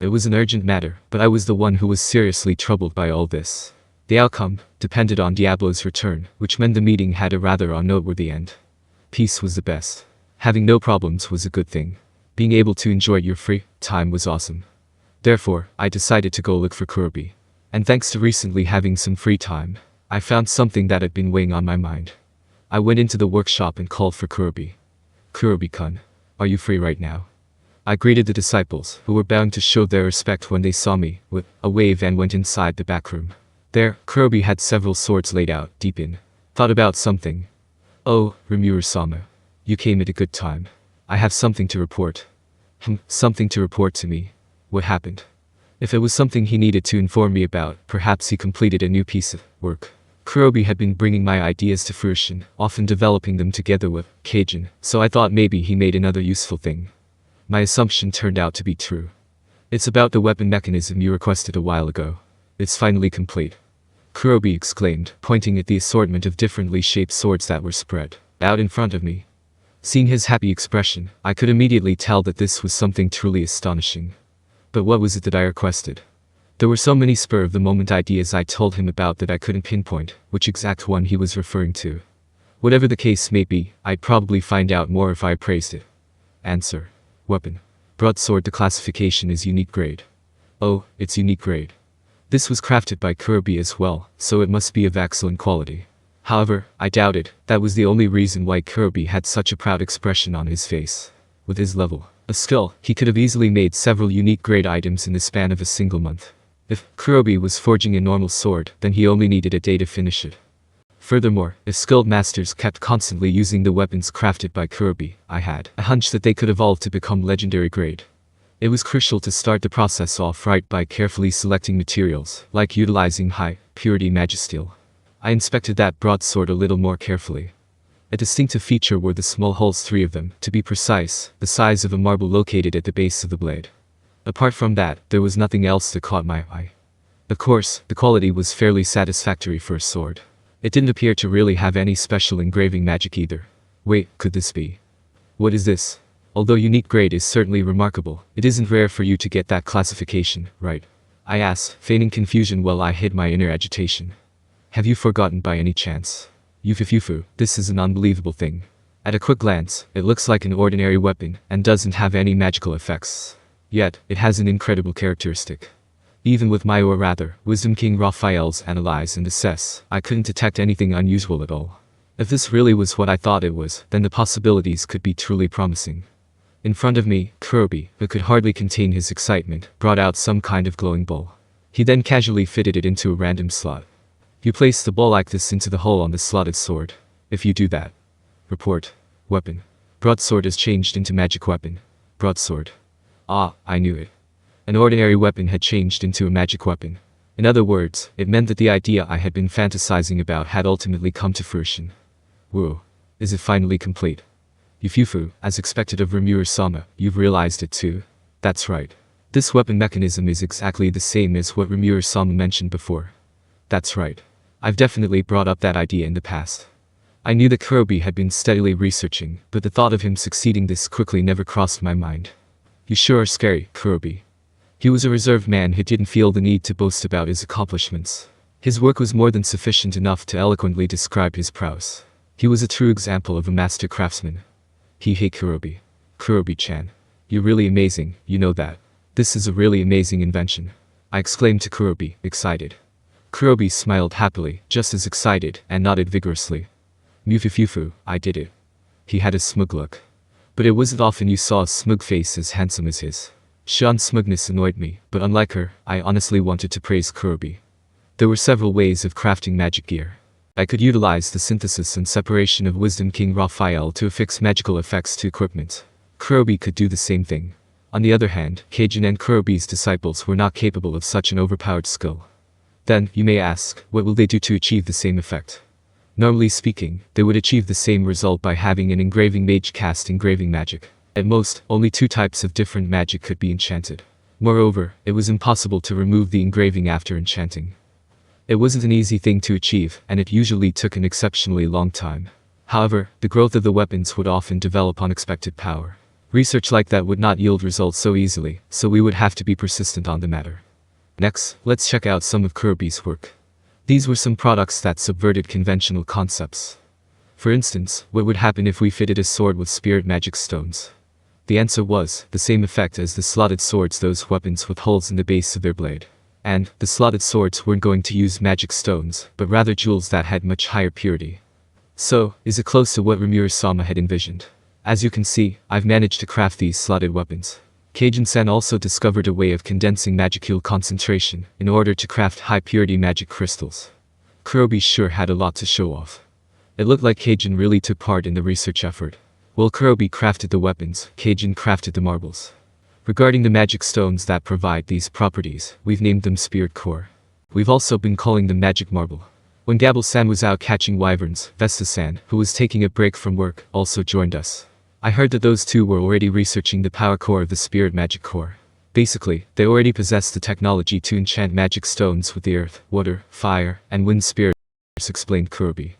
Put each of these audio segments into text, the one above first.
It was an urgent matter, but I was the one who was seriously troubled by all this. The outcome depended on Diablo's return, which meant the meeting had a rather unnoteworthy end. Peace was the best. Having no problems was a good thing. Being able to enjoy your free time was awesome. Therefore, I decided to go look for Kurobee. And thanks to recently having some free time, I found something that had been weighing on my mind. I went into the workshop and called for Kurobee. Kurobee-kun, are you free right now? I greeted the disciples, who were bound to show their respect when they saw me, with a wave and went inside the back room. There, Kurobee had several swords laid out, deep in thought about something. Oh, Rimuru-sama. You came at a good time. I have something to report. Something to report to me. What happened? If it was something he needed to inform me about, perhaps he completed a new piece of work. Kurobee had been bringing my ideas to fruition, often developing them together with Kajin, so I thought maybe he made another useful thing. My assumption turned out to be true. It's about the weapon mechanism you requested a while ago. It's finally complete. Kurobee exclaimed, pointing at the assortment of differently shaped swords that were spread out in front of me. Seeing his happy expression, I could immediately tell that this was something truly astonishing. But what was it that I requested? There were so many spur-of-the-moment ideas I told him about that I couldn't pinpoint which exact one he was referring to. Whatever the case may be, I'd probably find out more if I appraised it. Answer. Weapon. Broadsword. The classification is unique grade. Oh, it's unique grade. This was crafted by Kurobee as well, so it must be of excellent quality. However, I doubted. That was the only reason why Kurobee had such a proud expression on his face. With his level of skill, he could have easily made several unique grade items in the span of a single month. If Kurobee was forging a normal sword, then he only needed a day to finish it. Furthermore, if skilled masters kept constantly using the weapons crafted by Kurobee, I had a hunch that they could evolve to become legendary grade. It was crucial to start the process off right by carefully selecting materials, like utilizing high-purity magisteel. I inspected that broadsword a little more carefully. A distinctive feature were the small holes, 3 of them, to be precise, the size of a marble located at the base of the blade. Apart from that, there was nothing else that caught my eye. Of course, the quality was fairly satisfactory for a sword. It didn't appear to really have any special engraving magic either. Wait, could this be? What is this? Although unique grade is certainly remarkable, it isn't rare for you to get that classification, right? I asked, feigning confusion while I hid my inner agitation. Have you forgotten by any chance? Yufufufu, this is an unbelievable thing. At a quick glance, it looks like an ordinary weapon, and doesn't have any magical effects. Yet, it has an incredible characteristic. Even with my, or rather, Wisdom King Raphael's analyze and assess, I couldn't detect anything unusual at all. If this really was what I thought it was, then the possibilities could be truly promising. In front of me, Kurobee, who could hardly contain his excitement, brought out some kind of glowing ball. He then casually fitted it into a random slot. You place the ball like this into the hole on the slotted sword. If you do that. Report. Weapon. Broadsword is changed into magic weapon. Broadsword. Ah, I knew it. An ordinary weapon had changed into a magic weapon. In other words, it meant that the idea I had been fantasizing about had ultimately come to fruition. Whoa. Is it finally complete? Yufufu, as expected of Rimuru-sama, you've realized it too? That's right. This weapon mechanism is exactly the same as what Rimuru-sama mentioned before. That's right. I've definitely brought up that idea in the past. I knew that Kurobee had been steadily researching, but the thought of him succeeding this quickly never crossed my mind. You sure are scary, Kurobee. He was a reserved man who didn't feel the need to boast about his accomplishments. His work was more than sufficient enough to eloquently describe his prowess. He was a true example of a master craftsman. Hey Kurobee. Kurobee-chan. You're really amazing, you know that. This is a really amazing invention. I exclaimed to Kurobee, excited. Kurobee smiled happily, just as excited, and nodded vigorously. Mufufufu, I did it. He had a smug look. But it wasn't often you saw a smug face as handsome as his. Shion's smugness annoyed me, but unlike her, I honestly wanted to praise Kurobee. There were several ways of crafting magic gear. I could utilize the synthesis and separation of Wisdom King Raphael to affix magical effects to equipment. Kurobee could do the same thing. On the other hand, Kajin and Kurobee's disciples were not capable of such an overpowered skill. Then, you may ask, what will they do to achieve the same effect? Normally speaking, they would achieve the same result by having an engraving mage cast engraving magic. At most, only 2 types of different magic could be enchanted. Moreover, it was impossible to remove the engraving after enchanting. It wasn't an easy thing to achieve, and it usually took an exceptionally long time. However, the growth of the weapons would often develop unexpected power. Research like that would not yield results so easily, so we would have to be persistent on the matter. Next, let's check out some of Kurobee's work. These were some products that subverted conventional concepts. For instance, what would happen if we fitted a sword with spirit magic stones? The answer was the same effect as the slotted swords, those weapons with holes in the base of their blade. And the slotted swords weren't going to use magic stones, but rather jewels that had much higher purity. So, is it close to what Rimuru-sama had envisioned? As you can see, I've managed to craft these slotted weapons. Kajin-san also discovered a way of condensing magicule concentration in order to craft high-purity magic crystals. Kurobee sure had a lot to show off. It looked like Kajin really took part in the research effort. While Kurobee crafted the weapons, Kajin crafted the marbles. Regarding the magic stones that provide these properties, we've named them Spirit Core. We've also been calling them Magic Marble. When Gabble-san was out catching wyverns, Vesta-san, who was taking a break from work, also joined us. I heard that those two were already researching the power core of the Spirit Magic Core. Basically, they already possessed the technology to enchant magic stones with the earth, water, fire, and wind spirits, explained Kurobee.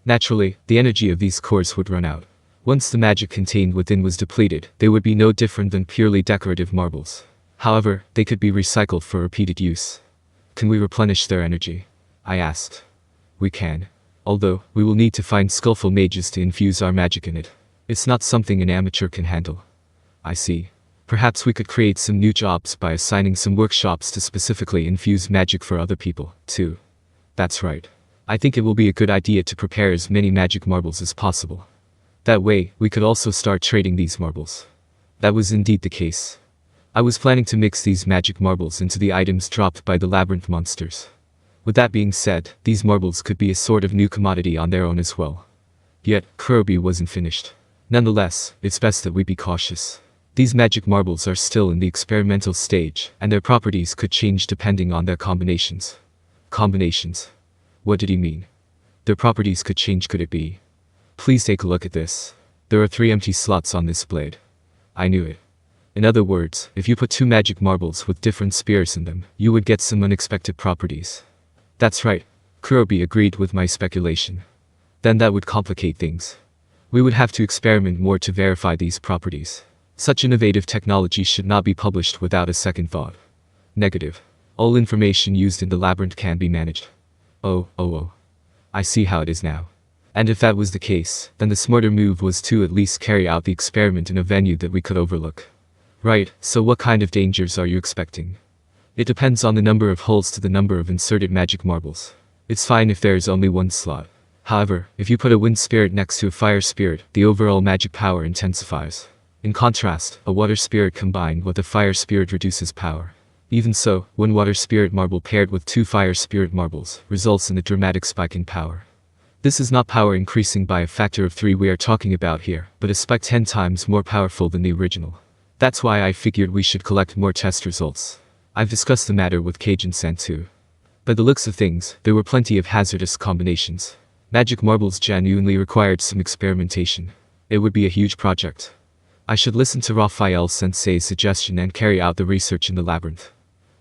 Naturally, the energy of these cores would run out. Once the magic contained within was depleted, they would be no different than purely decorative marbles. However, they could be recycled for repeated use. Can we replenish their energy? I asked. We can. Although, we will need to find skillful mages to infuse our magic in it. It's not something an amateur can handle. I see. Perhaps we could create some new jobs by assigning some workshops to specifically infuse magic for other people, too. That's right. I think it will be a good idea to prepare as many magic marbles as possible. That way, we could also start trading these marbles. That was indeed the case. I was planning to mix these magic marbles into the items dropped by the Labyrinth monsters. With that being said, these marbles could be a sort of new commodity on their own as well. Yet, Kurobee wasn't finished. Nonetheless, it's best that we be cautious. These magic marbles are still in the experimental stage, and their properties could change depending on their combinations. Combinations? What did he mean? Their properties could change, could it be? Please take a look at this. There are 3 empty slots on this blade. I knew it. In other words, if you put 2 magic marbles with different spirits in them, you would get some unexpected properties. That's right. Kurobee agreed with my speculation. Then that would complicate things. We would have to experiment more to verify these properties. Such innovative technology should not be published without a second thought. Negative. All information used in the labyrinth can be managed. Oh. I see how it is now. And if that was the case, then the smarter move was to at least carry out the experiment in a venue that we could overlook. Right, so what kind of dangers are you expecting? It depends on the number of holes to the number of inserted magic marbles. It's fine if there is only 1 slot. However, if you put a wind spirit next to a fire spirit, the overall magic power intensifies. In contrast, a water spirit combined with a fire spirit reduces power. Even so, 1 water spirit marble paired with 2 fire spirit marbles results in a dramatic spike in power. This is not power increasing by a factor of 3 we are talking about here, but a spike 10 times more powerful than the original. That's why I figured we should collect more test results. I've discussed the matter with Kajin-san too. By the looks of things, there were plenty of hazardous combinations. Magic marbles genuinely required some experimentation. It would be a huge project. I should listen to Raphael-sensei's suggestion and carry out the research in the labyrinth.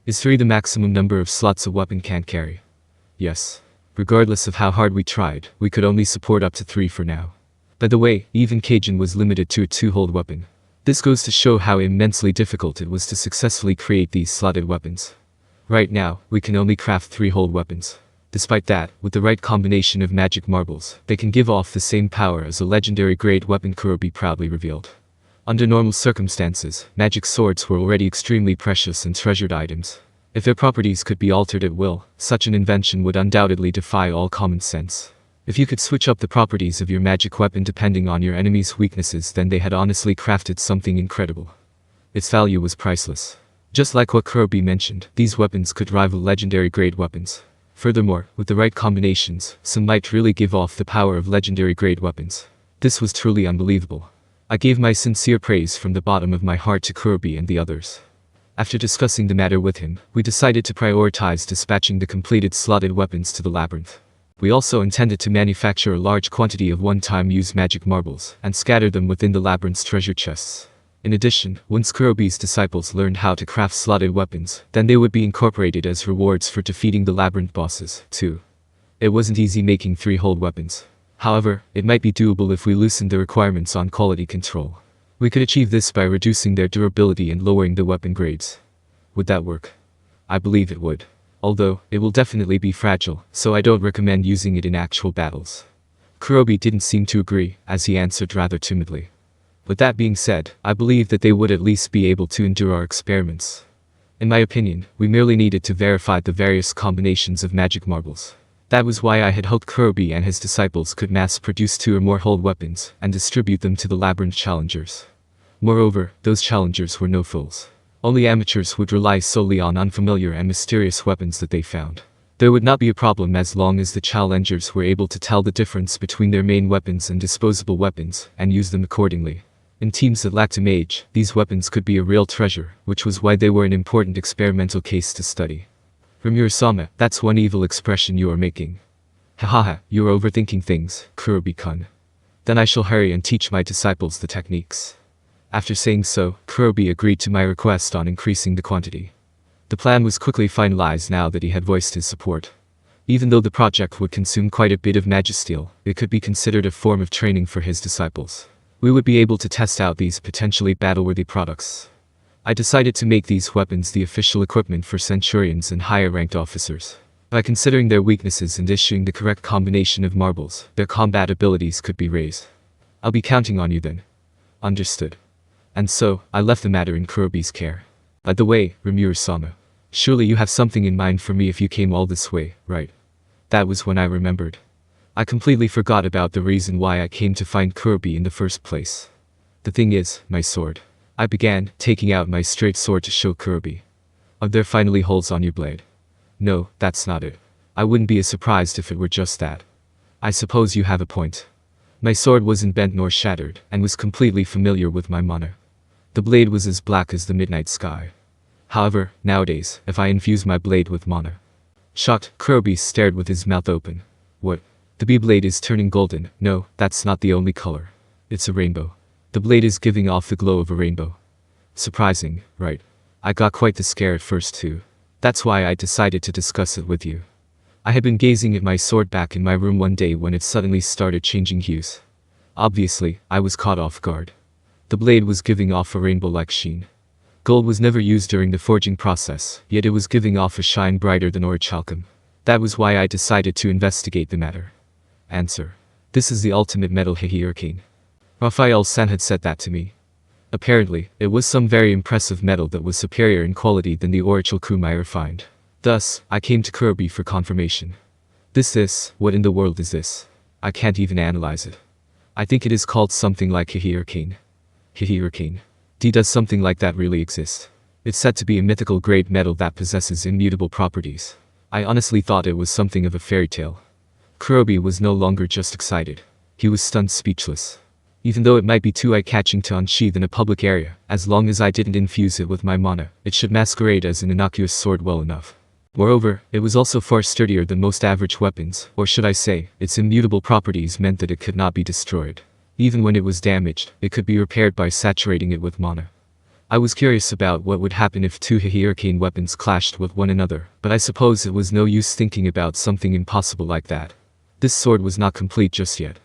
Is 3 the maximum number of slots a weapon can carry? Yes. Regardless of how hard we tried, we could only support up to 3 for now. By the way, even Kajin was limited to a 2-hold weapon. This goes to show how immensely difficult it was to successfully create these slotted weapons. Right now, we can only craft 3-hold weapons. Despite that, with the right combination of magic marbles, they can give off the same power as a legendary grade weapon, Kurobee proudly revealed. Under normal circumstances, magic swords were already extremely precious and treasured items. If their properties could be altered at will, such an invention would undoubtedly defy all common sense. If you could switch up the properties of your magic weapon depending on your enemy's weaknesses, then they had honestly crafted something incredible. Its value was priceless. Just like what Kurobee mentioned, these weapons could rival legendary grade weapons. Furthermore, with the right combinations, some might really give off the power of legendary grade weapons. This was truly unbelievable. I gave my sincere praise from the bottom of my heart to Kurobee and the others. After discussing the matter with him, we decided to prioritize dispatching the completed slotted weapons to the labyrinth. We also intended to manufacture a large quantity of one-time use magic marbles, and scatter them within the labyrinth's treasure chests. In addition, once Kurobee's disciples learned how to craft slotted weapons, then they would be incorporated as rewards for defeating the labyrinth bosses, too. It wasn't easy making 3-hold weapons. However, it might be doable if we loosened the requirements on quality control. We could achieve this by reducing their durability and lowering the weapon grades. Would that work? I believe it would. Although, it will definitely be fragile, so I don't recommend using it in actual battles. Kurobee didn't seem to agree, as he answered rather timidly. But that being said, I believe that they would at least be able to endure our experiments. In my opinion, we merely needed to verify the various combinations of magic marbles. That was why I had hoped Kurobee and his disciples could mass-produce 2 or more hold weapons and distribute them to the Labyrinth challengers. Moreover, those challengers were no fools. Only amateurs would rely solely on unfamiliar and mysterious weapons that they found. There would not be a problem as long as the challengers were able to tell the difference between their main weapons and disposable weapons and use them accordingly. In teams that lacked a mage, these weapons could be a real treasure, which was why they were an important experimental case to study. Rimuru-sama, that's one evil expression you are making. Hahaha, you are overthinking things, Kurobee-kun. Then I shall hurry and teach my disciples the techniques. After saying so, Kurobee agreed to my request on increasing the quantity. The plan was quickly finalized now that he had voiced his support. Even though the project would consume quite a bit of magisteel, it could be considered a form of training for his disciples. We would be able to test out these potentially battle-worthy products. I decided to make these weapons the official equipment for centurions and higher-ranked officers. By considering their weaknesses and issuing the correct combination of marbles, their combat abilities could be raised. I'll be counting on you then. Understood. And so, I left the matter in Kurobee's care. By the way, Rimuru-sama, surely you have something in mind for me if you came all this way, right? That was when I remembered. I completely forgot about the reason why I came to find Kurobee in the first place. The thing is, my sword. I began, taking out my straight sword to show Kurobee. Are there finally holes on your blade? No, that's not it. I wouldn't be as surprised if it were just that. I suppose you have a point. My sword wasn't bent nor shattered, and was completely familiar with my mana. The blade was as black as the midnight sky. However, nowadays, if I infuse my blade with mana. Shocked, Kurobee stared with his mouth open. What? The B-blade is turning golden. No, that's not the only color. It's a rainbow. The blade is giving off the glow of a rainbow. Surprising, right? I got quite the scare at first too. That's why I decided to discuss it with you. I had been gazing at my sword back in my room one day when it suddenly started changing hues. Obviously, I was caught off guard. The blade was giving off a rainbow-like sheen. Gold was never used during the forging process, yet it was giving off a shine brighter than orichalcum. That was why I decided to investigate the matter. Answer. This is the ultimate metal Hihiirokane. Raphael-san had said that to me. Apparently, it was some very impressive metal that was superior in quality than the orichalcum I refined. Thus, I came to Kurobee for confirmation. What in the world is this? I can't even analyze it. I think it is called something like Hihiirokane. Hihiirokane. Does something like that really exist? It's said to be a mythical-grade metal that possesses immutable properties. I honestly thought it was something of a fairy tale. Kurobee was no longer just excited. He was stunned speechless. Even though it might be too eye-catching to unsheath in a public area, as long as I didn't infuse it with my mana, it should masquerade as an innocuous sword well enough. Moreover, it was also far sturdier than most average weapons, or should I say, its immutable properties meant that it could not be destroyed. Even when it was damaged, it could be repaired by saturating it with mana. I was curious about what would happen if 2 Hihiirokane weapons clashed with one another, but I suppose it was no use thinking about something impossible like that. This sword was not complete just yet.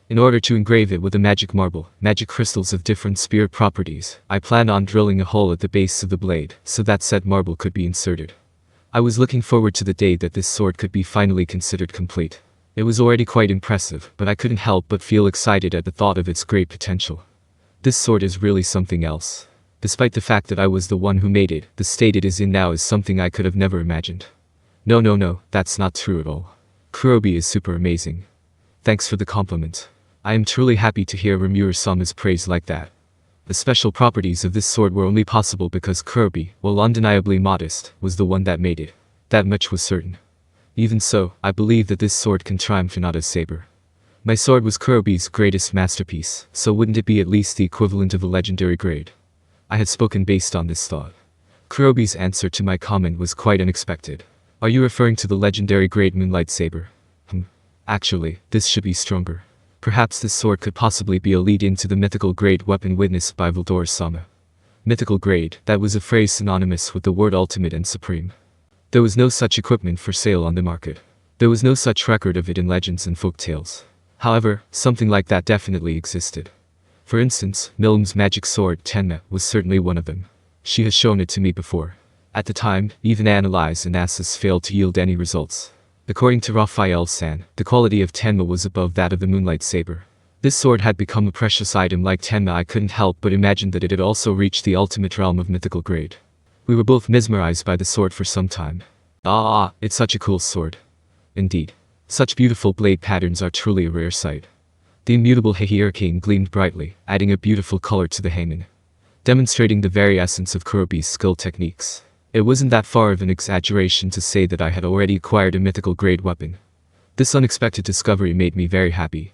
In order to engrave it with a magic marble, magic crystals of different spirit properties, I planned on drilling a hole at the base of the blade, so that said marble could be inserted. I was looking forward to the day that this sword could be finally considered complete. It was already quite impressive, but I couldn't help but feel excited at the thought of its great potential. This sword is really something else. Despite the fact that I was the one who made it, the state it is in now is something I could have never imagined. No, that's not true at all. Kurobee is super amazing. Thanks for the compliment. I am truly happy to hear Rimuru-sama's praise like that. The special properties of this sword were only possible because Kurobee, while undeniably modest, was the one that made it. That much was certain. Even so, I believe that this sword can triumph Hinata's saber. My sword was Kurobee's greatest masterpiece, so wouldn't it be at least the equivalent of a legendary grade? I had spoken based on this thought. Kurobee's answer to my comment was quite unexpected. Are you referring to the legendary grade Moonlight Saber? Actually, this should be stronger. Perhaps this sword could possibly be a lead-in to the mythical grade weapon witnessed by Valdora-sama. Mythical grade, that was a phrase synonymous with the word ultimate and supreme. There was no such equipment for sale on the market. There was no such record of it in legends and folk tales. However, something like that definitely existed. For instance, Milne's magic sword, Tenma, was certainly one of them. She has shown it to me before. At the time, even analyze analysis failed to yield any results. According to Raphael-san, the quality of Tenma was above that of the Moonlight Saber. This sword had become a precious item like Tenma. I couldn't help but imagine that it had also reached the ultimate realm of mythical grade. We were both mesmerized by the sword for some time. It's such a cool sword. Indeed. Such beautiful blade patterns are truly a rare sight. The immutable Hihiirokane gleamed brightly, adding a beautiful color to the hangman, demonstrating the very essence of Kurobee's skill techniques. It wasn't that far of an exaggeration to say that I had already acquired a mythical grade weapon. This unexpected discovery made me very happy.